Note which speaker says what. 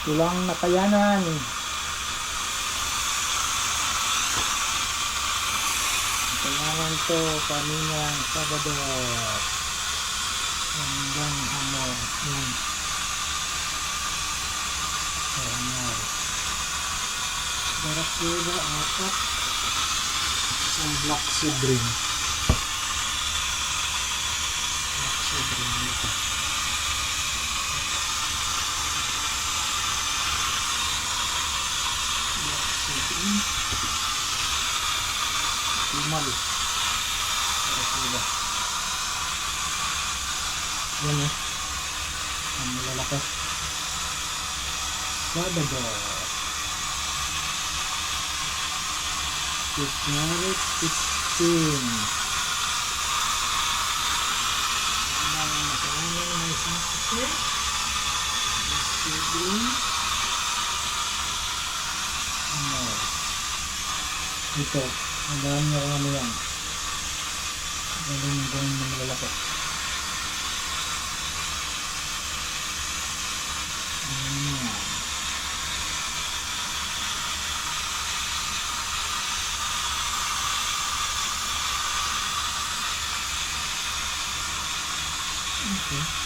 Speaker 1: Tulang nakayanan. Nakayanan to kaninang Sabado. Hanggang hamon. Yan. Hamon. Barakuda, apat. Isang black sidring. Black sidring dito. Black sidring. Timal. Barakuda. Yan eh. Ang malalaki. Sabado. January 16. Ang nakaunang na isang sisir. Sidring. Ano? Ito. Magalang niya kung ano yan. Magalang na malalaki. Okay.